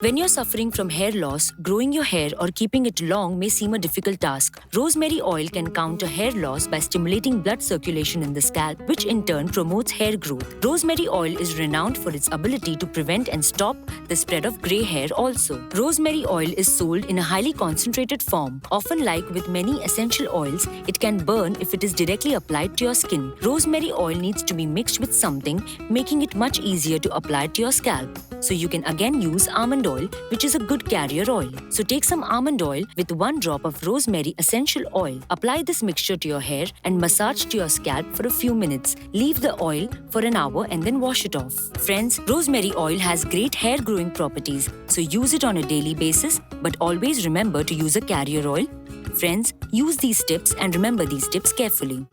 When you're suffering from hair loss, growing your hair or keeping it long may seem a difficult task. Rosemary oil can counter hair loss by stimulating blood circulation in the scalp, which in turn promotes hair growth. Rosemary oil is renowned for its ability to prevent and stop the spread of grey hair also. Rosemary oil is sold in a highly concentrated form. Often, like with many essential oils, it can burn if it is directly applied to your skin. Rosemary oil needs to be mixed with something, making it much easier to apply to your scalp. So you can again use almond oil, which is a good carrier oil. So take some almond oil with 1 drop of rosemary essential oil. Apply this mixture to your hair and massage to your scalp for a few minutes. Leave the oil for an hour and then wash it off. Friends, rosemary oil has great hair growing properties, so use it on a daily basis, but always remember to use a carrier oil. Friends, use these tips and remember these tips carefully.